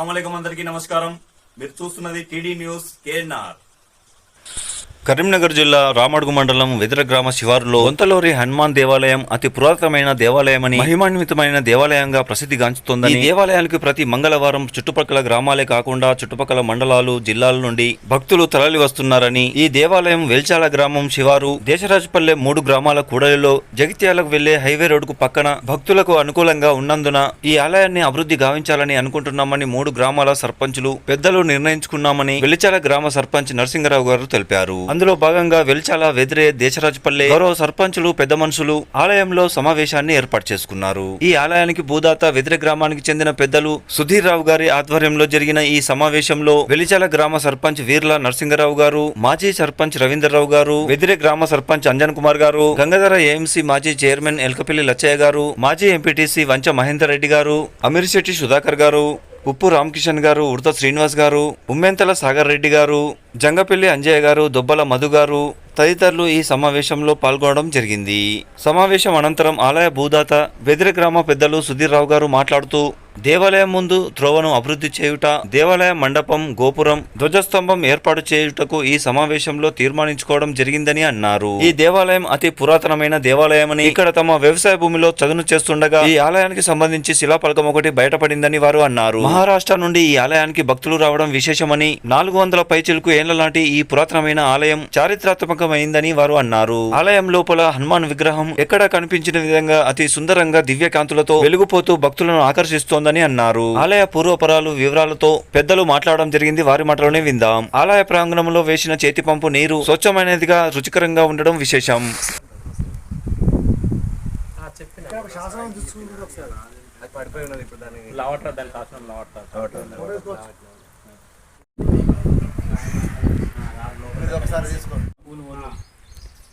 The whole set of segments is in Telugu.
అస్సలాముఅలైకుం అందరికీ నమస్కారం. మీరు చూస్తున్నది టీడీ న్యూస్ కేఎన్ఆర్. కరీంనగర్ జిల్లా రామడుగు మండలం వెదిర గ్రామ శివారులో బొంతలూరి హనుమాన్ దేవాలయం అతి పురాతనమైన దేవాలయమని మహిమాన్వితమైన దేవాలయంగా ప్రసిద్ధిగాంచుతోందని, ఈ దేవాలయానికి ప్రతి మంగళవారం చుట్టుపక్కల గ్రామాలే కాకుండా చుట్టుపక్కల మండలాలు, జిల్లాల నుండి భక్తులు తరలి వస్తున్నారని, ఈ దేవాలయం వెల్చాల గ్రామం శివారు దేశరాజపల్లె 3 గ్రామాల కూడలిలో జగిత్యాలకు వెళ్లే హైవే రోడ్డుకు పక్కన భక్తులకు అనుకూలంగా ఉన్నందున ఈ ఆలయాన్ని అభివృద్ధి గావించాలని అనుకుంటున్నామని 3 గ్రామాల సర్పంచులు పెద్దలు నిర్ణయించుకున్నామని వెల్చాల గ్రామ సర్పంచ్ నరసింగరావు గారు తెలిపారు. అందులో భాగంగా వెల్చాల, వెదిరే, దేశరాజపల్లె గౌరవ సర్పంచులు, పెద్ద మనుషులు ఆలయంలో సమావేశాన్ని ఏర్పాటు చేసుకున్నారు. ఈ ఆలయానికి భూదాత వెదిరే గ్రామానికి చెందిన పెద్దలు సుధీర్ రావు గారి ఆధ్వర్యంలో జరిగిన ఈ సమావేశంలో వెలిచాల గ్రామ సర్పంచ్ వీర్ల నరసింగరావు గారు, మాజీ సర్పంచ్ రవీంద్రరావు గారు, వెదిరే గ్రామ సర్పంచ్ అంజన్ కుమార్ గారు, గంగాధర ఏఎంసీ మాజీ చైర్మన్ ఎల్కపల్లి లచ్చయ్య గారు, మాజీ ఎంపీటీసీ వంచ మహేందర్ రెడ్డి గారు, అమీర్శెట్టి సుధాకర్ గారు, ఉప్పు రామకిషన్ గారు, ఉడత శ్రీనివాస్ గారు, ఉమ్మెంతల సాగర్ రెడ్డి గారు, జంగపల్లి అంజయ్య గారు, దొబ్బల మధు గారు తదితరులు ఈ సమావేశంలో పాల్గొనడం జరిగింది. సమావేశం అనంతరం ఆలయ భూదాత వెదిరే గ్రామ పెద్దలు సుధీర్ రావు గారు మాట్లాడుతూ, దేవాలయం ముందు త్రోవను అభివృద్ధి చేయుట, దేవాలయ మండపం, గోపురం, ధ్వజస్తంభం ఏర్పాటు చేయుటకు ఈ సమావేశంలో తీర్మానించుకోవడం జరిగిందని అన్నారు. ఈ దేవాలయం అతి పురాతనమైన దేవాలయమని, ఇక్కడ తమ వ్యవసాయ భూమిలో చదును చేస్తుండగా ఈ ఆలయానికి సంబంధించి శిలాఫలకం ఒకటి బయటపడిందని వారు అన్నారు. మహారాష్ట్ర నుండి ఈ ఆలయానికి భక్తులు రావడం విశేషమని, 400 పైచిలకు ఏళ్ల నాటి ఈ పురాతనమైన ఆలయం చారిత్రాత్మకమైందని వారు అన్నారు. ఆలయం లోపల హనుమాన్ విగ్రహం ఎక్కడా కనిపించిన విధంగా అతి సుందరంగా దివ్యకాంతులతో వెలుగుపోతూ భక్తులను ఆకర్షిస్తోంది అన్నారు. ఆలయ పూర్వపరాలు వివరాలతో పెద్దలు మాట్లాడడం జరిగింది. వారి మాటలోనే విందాం. ఆలయ ప్రాంగణంలో వేసిన చేతి పంపు నీరు స్వచ్ఛమైనదిగా, రుచికరంగా ఉండడం విశేషం.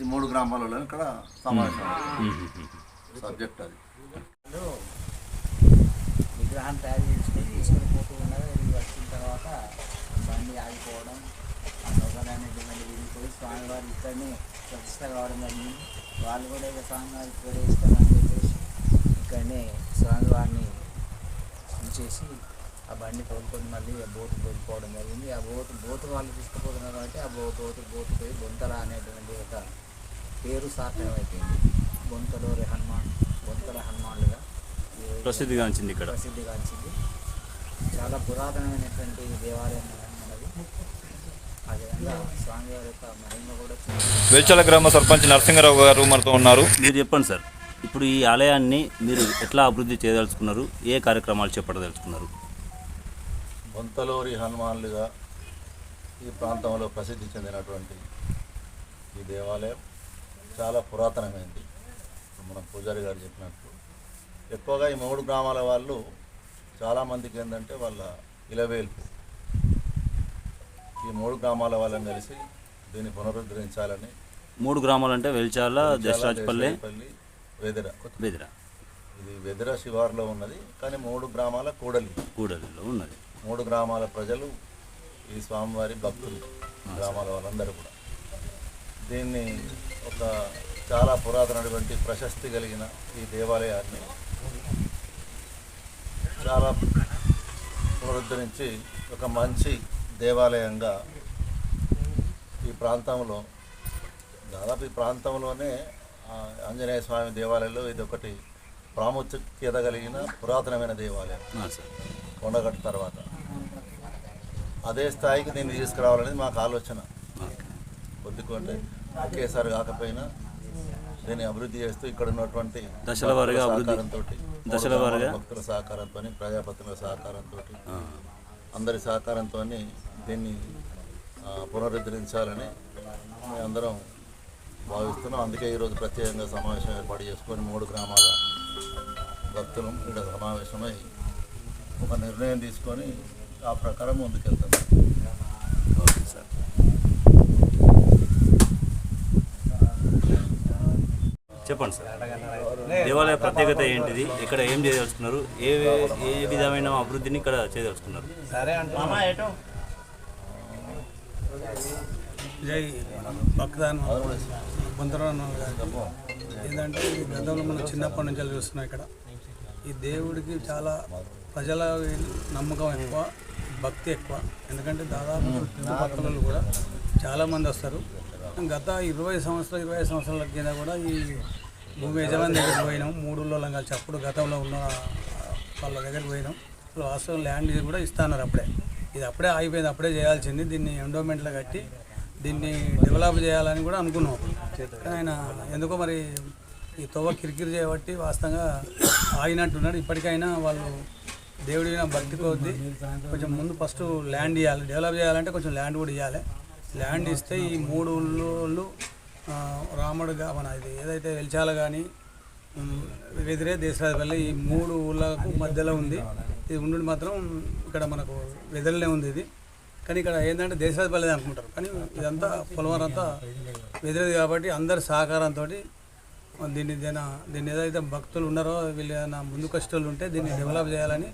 ఈ 3 గ్రామాలలో ఇక్కడ సమావేశం సబ్జెక్ట్ అది. విగ్రహం తయారు చేసుకొని తీసుకొని పోతూ ఉండగా ఇది వచ్చిన తర్వాత బండి ఆగిపోవడం, ఆ సౌకర్యాన్ని విరిగిపోయి స్వామివారి ఇక్కడనే ప్రతిష్ట కావడం జరిగింది. వాళ్ళు కూడా ఇక స్వామివారి ఇక్కడే ఇస్తామని చెప్పేసి ఇక్కడనే స్వామివారిని ఉంచేసి ఆ బండి తోలుకొని మళ్ళీ ఆ బోటు తోలుకోవడం జరిగింది. ఆ బోటు వాళ్ళు తీసుకుపోతున్నారు కాబట్టి ఆ బోటు పోయి బొంతల అనేటువంటి ఒక పేరు సార్థకమైపోయింది. బొంతలూరి హనుమాన్, బొంతల హనుమాన్లుగా ప్రసిద్ధిగాంచింది. ఇక్కడ ప్రసిద్ధిగాంచింది. చాలా పురాతనమైనటువంటి దేవాలయం మనది. అదేవిధంగా స్వామివారి యొక్క మహిమ కూడా వెల్చాల గ్రామ సర్పంచ్ నరసింగరావు గారు మనతో ఉన్నారు. మీరు చెప్పండి సార్, ఇప్పుడు ఈ ఆలయాన్ని మీరు ఎట్లా అభివృద్ధి చేయదలుచుకున్నారు? ఏ కార్యక్రమాలు చేపట్టదలుచుకున్నారు? బొంతలూరి హనుమాన్లుగా ఈ ప్రాంతంలో ప్రసిద్ధి చెందినటువంటి ఈ దేవాలయం చాలా పురాతనమైంది. మన పూజారి గారు చెప్పినట్టు ఎక్కువగా ఈ 3 గ్రామాల వాళ్ళు చాలామందికి ఏంటంటే వాళ్ళ ఇలవేల్పు. ఈ 3 గ్రామాల వాళ్ళని కలిసి దీన్ని పునరుద్ధరించాలని. 3 గ్రామాలు అంటే వెల్చాల, దేశరాజపల్లె, వెదిర. ఇది వెదిర శివారులో ఉన్నది, కానీ 3 గ్రామాల కూడలిలో ఉన్నది. 3 గ్రామాల ప్రజలు ఈ స్వామివారి భక్తులు, గ్రామాల వాళ్ళందరూ కూడా దీన్ని ఒక చాలా పురాతనటువంటి ప్రశస్తి కలిగిన ఈ దేవాలయాన్ని చాలా పునరుద్ధరించి ఒక మంచి దేవాలయంగా ఈ ప్రాంతంలో, దాదాపు ఈ ప్రాంతంలోనే ఆంజనేయ స్వామి దేవాలయంలో ఇది ఒకటి ప్రాముఖ్యత కలిగిన పురాతనమైన దేవాలయం. కొండగట్టు తర్వాత అదే స్థాయికి దీన్ని తీసుకురావాలనేది మాకు ఆలోచన. కొద్దిగా ఒకేసారి కాకపోయినా దీన్ని అభివృద్ధి చేస్తూ ఇక్కడ ఉన్నటువంటి దశల వారీగా భక్తుల సహకారంతో, ప్రజాపతుల సహకారంతో, అందరి సహకారంతో దీన్ని పునరుద్ధరించాలని మేమందరం భావిస్తున్నాం. అందుకే ఈరోజు ప్రత్యేకంగా సమావేశం ఏర్పాటు చేసుకొని 3 గ్రామాల భక్తులు ఇక్కడ సమావేశమై ఒక నిర్ణయం తీసుకొని ఆ ప్రకారం ముందుకెళ్తున్నాం. Okay sir. చెప్పండి సార్, దేవాలయ ప్రత్యేకత ఏంటిది? ఇక్కడ ఏం చేయదలుచుకున్నారు? ఏ విధమైన అభివృద్ధిని ఇక్కడ చేయదలుచుకున్నారు? జై భక్తదాన్ బొంతరాన్ ఏంటంటే ఈ గతంలో మనం చిన్నప్పటి నుంచి చూస్తున్నాం. ఇక్కడ ఈ దేవుడికి చాలా ప్రజల నమ్మకం ఎక్కువ, భక్తి ఎక్కువ. ఎందుకంటే దాదాపు చుట్టుపక్కల కూడా చాలామంది వస్తారు. గత 25 సంవత్సరాల కింద కూడా ఈ భూమి యజమాని దగ్గరికి పోయినాం. 3 ఊళ్ళోళ్ళం కలిసి అప్పుడు గతంలో ఉన్న వాళ్ళ దగ్గరికి పోయినాం. వాస్తవం ల్యాండ్ కూడా ఇస్తున్నారు అప్పుడే. ఇది అప్పుడే ఆగిపోయింది, అప్పుడే చేయాల్సింది. దీన్ని ఎండోమెంట్లో కట్టి దీన్ని డెవలప్ చేయాలని కూడా అనుకున్నాం. కానీ ఆయన ఎందుకో మరి ఈ తవ్వ కిరికిరి చేయబట్టి వాస్తవంగా ఆగినట్టున్నాడు. ఇప్పటికైనా వాళ్ళు దేవుడి భక్తి కొద్ది కొంచెం ముందు ఫస్ట్ ల్యాండ్ ఇవ్వాలి. డెవలప్ చేయాలంటే కొంచెం ల్యాండ్ కూడా ఇవ్వాలి. ల్యాండ్ ఇస్తే ఈ 3 ఊళ్ళు రాముడుగా మన ఇది ఏదైతే వెలిచాల కానీ వెదిరే దేశరాజపల్లి ఈ 3 ఊళ్ళకు మధ్యలో ఉంది. ఇది ఉండి మాత్రం ఇక్కడ మనకు వెదరలే ఉంది ఇది. కానీ ఇక్కడ ఏంటంటే దేశరాజపల్లి అనుకుంటారు, కానీ ఇదంతా పొలవరం అంతా వెదిరేది కాబట్టి అందరి సహకారంతో దీన్ని ఏదైతే భక్తులు ఉన్నారో వీళ్ళు ఏదైనా ముందు కష్టాలు ఉంటే దీన్ని డెవలప్ చేయాలని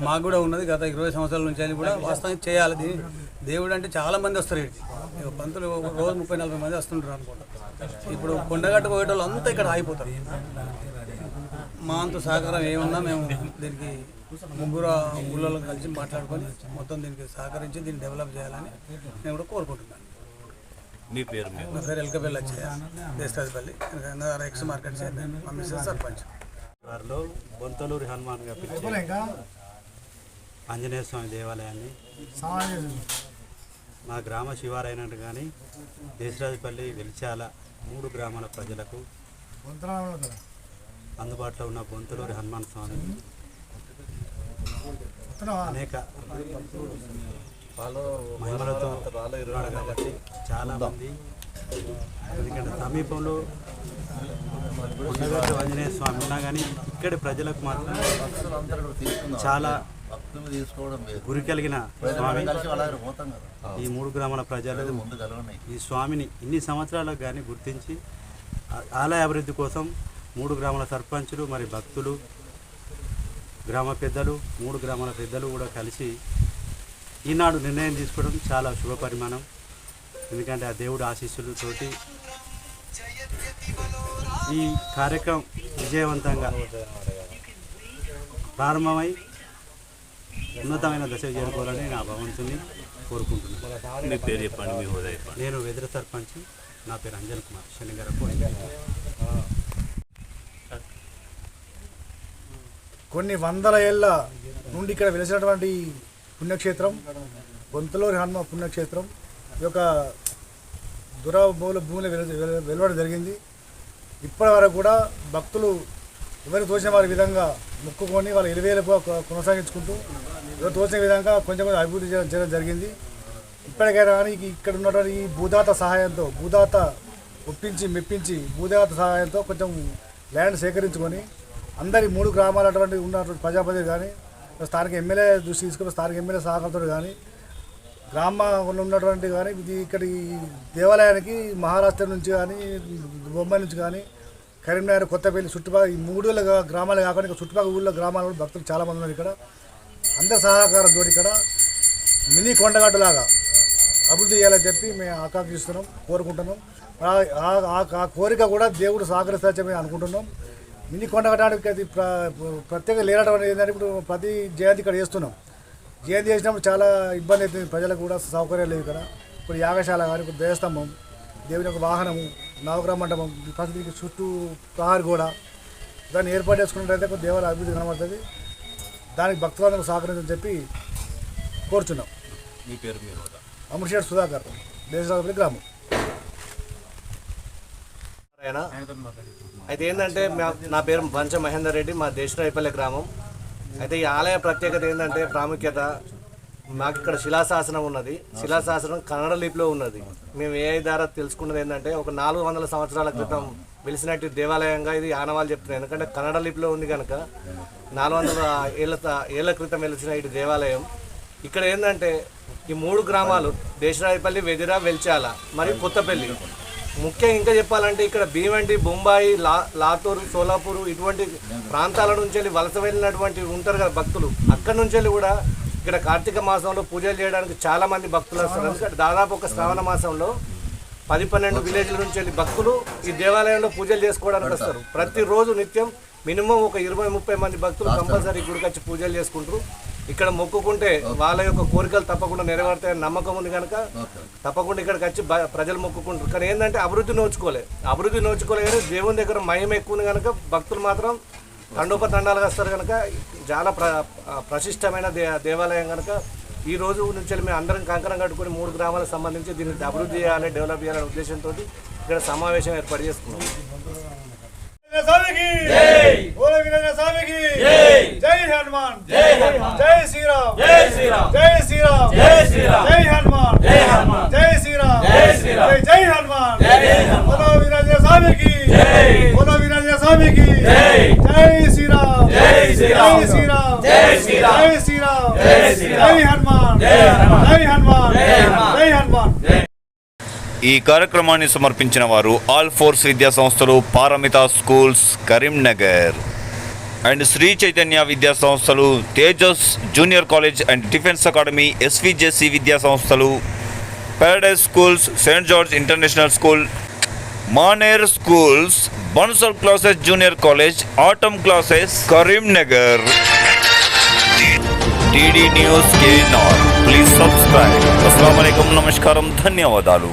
మాకు కూడా ఉన్నది. గత 20 సంవత్సరాల నుంచి అని కూడా వాస్తవంగా చేయాలి. దేవుడు అంటే చాలామంది వస్తారు. ఇక్కడికి పంతులు రోజు 30-40 మంది వస్తుంటారు అనుకుంటా. ఇప్పుడు కొండగట్టు పోయేటోళ్ళు అంతా ఇక్కడ ఆగిపోతారు. మా అంత సహకారం ఏమున్నా మేము దీనికి 3 ఊళ్ళో కలిసి మాట్లాడుకొని మొత్తం దీనికి సహకరించి దీన్ని డెవలప్ చేయాలని నేను కూడా కోరుకుంటున్నాను. మీ పేరు? నా పేరు ఎల్కపల్లి వచ్చాయ, దేశరాజపల్లి ఎక్స్ మార్కెట్ మా మిస్సెస్ సర్పంచ్. వారిలో బొంతలూరి హనుమాన్గా పిలిచే ఆంజనేయ స్వామి దేవాలయాన్ని మా గ్రామ శివారైనట్టు కానీ దేశరాజపల్లి, వెలిచాల 3 గ్రామాల ప్రజలకు అందుబాటులో ఉన్న బొంతలూరి హనుమాన్ స్వామి అనేక మహిమలతో ఉన్నాడు కాబట్టి చాలామంది, ఎందుకంటే సమీపంలో కొండగట్టు ఆంజనేయ స్వామి ఉన్నా కానీ ఇక్కడి ప్రజలకు మాత్రం చాలా గురి కలిగిన స్వామి. ఈ 3 గ్రామాల ప్రజలు ఈ స్వామిని ఇన్ని సంవత్సరాలకు కానీ గుర్తించి ఆలయ అభివృద్ధి కోసం 3 గ్రామాల సర్పంచులు మరి భక్తులు, గ్రామ పెద్దలు, 3 గ్రామాల పెద్దలు కూడా కలిసి ఈనాడు నిర్ణయం తీసుకోవడం చాలా శుభ పరిమాణం. ఎందుకంటే ఆ దేవుడి ఆశీస్సులతోటి ఈ కార్యక్రమం విజయవంతంగా ప్రారంభమై ఉన్నతమైన దశకు చేరుకోవాలని నా భగవంతుని కోరుకుంటున్నాను. మీ పేరు చెప్పండి, మీ హోదా చెప్పండి. నేను వెదిర సర్పంచ్, నా పేరు అంజన్ కుమార్ శనిగారపు. కొన్ని వందల ఏళ్ళ నుండి ఇక్కడ వెలిసినటువంటి పుణ్యక్షేత్రం బొంతలూరి హనుమ పుణ్యక్షేత్రం. ఈ యొక్క దురాబోల భూమిలో వెలువడం జరిగింది. ఇప్పటి వరకు కూడా భక్తులు ఎవరికి తోచిన వారి విధంగా మొక్కుకొని వాళ్ళు ఎలివేలుగా కొనసాగించుకుంటూ ఎవరు తోచిన విధంగా కొంచెం అభివృద్ధి చేయడం జరిగింది. ఇప్పటికైనా కానీ ఇక్కడ ఉన్నటువంటి ఈ భూదాత సహాయంతో, భూదాత ఒప్పించి మెప్పించి భూదాత సహాయంతో కొంచెం ల్యాండ్ సేకరించుకొని అందరి 3 గ్రామాల అటువంటి ఉన్నటువంటి ప్రజాప్రతినిధులు కానీ స్థానిక ఎమ్మెల్యే దృష్టి తీసుకుని స్థానిక ఎమ్మెల్యే సహకారంతో కానీ గ్రామంలో ఉన్నటువంటి కానీ ఇది ఇక్కడ ఈ దేవాలయానికి మహారాష్ట్ర నుంచి కానీ బొంబాయి నుంచి కానీ కరీంనగర్, కొత్తపల్లి చుట్టుపక్కల ఈ 3 గ్రామాలు కాకుండా చుట్టుపక్కల ఊళ్ళో గ్రామాల భక్తులు చాలామంది ఉన్నారు. ఇక్కడ అందరి సహకారంతో ఇక్కడ మినీ కొండగట్టులాగా అభివృద్ధి చేయాలని చెప్పి మేము ఆకాంక్షిస్తున్నాం, కోరుకుంటున్నాం. ఆ కోరిక కూడా దేవుడు సహకరిస్తారని మేము అనుకుంటున్నాం. మినీ కొండగట్టడానికి అది ప్రత్యేక లేనటువంటి ఏంటంటే ఇప్పుడు ప్రతి జయంతి ఇక్కడ చేస్తున్నాం. జయంతి చేసినప్పుడు చాలా ఇబ్బంది అవుతుంది ప్రజలకు కూడా, సౌకర్యాలు లేవు ఇక్కడ. ఇప్పుడు యాగశాల కానీ, ఇప్పుడు దేవస్తంభం, దేవుని యొక్క వాహనము, నవగ్రహ మండపం, ప్రతి చుట్టూ ప్రహారీ కూడా దాన్ని ఏర్పాటు చేసుకున్నట్లయితే దేవాలయ అభివృద్ధి కనబడుతుంది. దానికి భక్తులందరూ సహకరించని చెప్పి కోరుచున్నాం. మీ పేరు? మీ హోదా? అమృషేట్ సుధాకర్, దేశరాజపల్లి గ్రామం. అయితే ఏంటంటే నా పేరు పంచ మహేందర్ రెడ్డి, మా దేశరాజపల్లి గ్రామం. అయితే ఈ ఆలయ ప్రత్యేకత ఏంటంటే ప్రాముఖ్యత, మాకు ఇక్కడ శిలాశాసనం ఉన్నది. శిలాశాసనం కన్నడ లిపిలో ఉన్నది. మేము ఏఐ ద్వారా తెలుసుకున్నది ఏంటంటే ఒక 400 సంవత్సరాల క్రితం వెలిసినట్టు దేవాలయంగా ఇది ఆనవాళ్ళు చెప్తున్నాయి. ఎందుకంటే కన్నడ లిపిలో ఉంది కనుక 400 ఏళ్ల క్రితం వెలిసిన ఇటు దేవాలయం. ఇక్కడ ఏంటంటే ఈ 3 గ్రామాలు దేశరాజపల్లి, వెదిర, వెల్చాల మరియు కొత్తపల్లి. ముఖ్యంగా ఇంకా చెప్పాలంటే ఇక్కడ భీవండి, బొంబాయి, లాతూరు, సోలాపూర్ ఇటువంటి ప్రాంతాల నుంచి వెళ్ళి వలస వెళ్ళినటువంటి ఉంటారు కదా భక్తులు. అక్కడి నుంచి వెళ్ళి కూడా ఇక్కడ కార్తీక మాసంలో పూజలు చేయడానికి చాలామంది భక్తులు వస్తారు. ఎందుకంటే దాదాపు ఒక శ్రావణ మాసంలో 10-12 విలేజ్ల నుంచి వెళ్ళి భక్తులు ఈ దేవాలయంలో పూజలు చేసుకోవడానికి వస్తారు. ప్రతిరోజు నిత్యం మినిమం ఒక 20-30 మంది భక్తులు కంపల్సరీ గుడికి వచ్చి పూజలు చేసుకుంటారు. ఇక్కడ మొక్కుకుంటే వాళ్ళ యొక్క కోరికలు తప్పకుండా నెరవేరుతాయని నమ్మకం ఉంది కనుక తప్పకుండా ఇక్కడికి వచ్చి ప్రజలు మొక్కుకుంటారు. కానీ ఏంటంటే అభివృద్ధి నోచుకోలే కానీ దేవుని దగ్గర మహిమ ఎక్కువ ఉంది కనుక భక్తులు మాత్రం తండోపతండాలుగా వస్తారు కనుక చాలా ప్రశిష్టమైన దేవాలయం కనుక ఈ రోజు నుంచి మేము అందరం కంకణం కట్టుకుని 3 గ్రామాలకు సంబంధించి దీన్ని అభివృద్ధి చేయాలి, డెవలప్ చేయాలనే ఉద్దేశంతో ఇక్కడ సమావేశం ఏర్పాటు చేసుకున్నాం. జై హనుమాన్, జై శ్రీరామ్, జై శ్రీరామ్, జై శ్రీరామ్, జై శ్రీరామ్, జై హనుమాన్, జై హనుమాన్, జై శ్రీరామ్, జై శ్రీరామ్, జై హనుమాన్, జై హనుమాన్. బోలో వీరాంజనేయ స్వామికి జై, బోలో వీరాంజనేయ స్వామికి జై, జై శ్రీరామ్, జై శ్రీరామ్, జై శ్రీరామ్, జై శ్రీరామ్, జై శ్రీరామ్, జై శ్రీరామ్, జై హనుమాన్, జై హనుమాన్, జై హనుమాన్, జై హనుమాన్. ఈ కార్యక్రమాన్ని సమర్పించిన వారు ఆల్ ఫోర్స్ విద్యా సంస్థలు, పారమిత స్కూల్స్ కరీంనగర్ అండ్ శ్రీ చైతన్య విద్యా సంస్థలు, Tejas junior college and defence academy, SVJC విద్యా సంస్థలు, paradise schools, saint George international school, Maner schools, Bansal classes junior college, atom classes Karimnagar. TD news కే నార్ ప్లీజ్ సబ్స్క్రైబ్. అస్సలాము అలైకుం, నమస్కారం, ధన్యవాదాలు.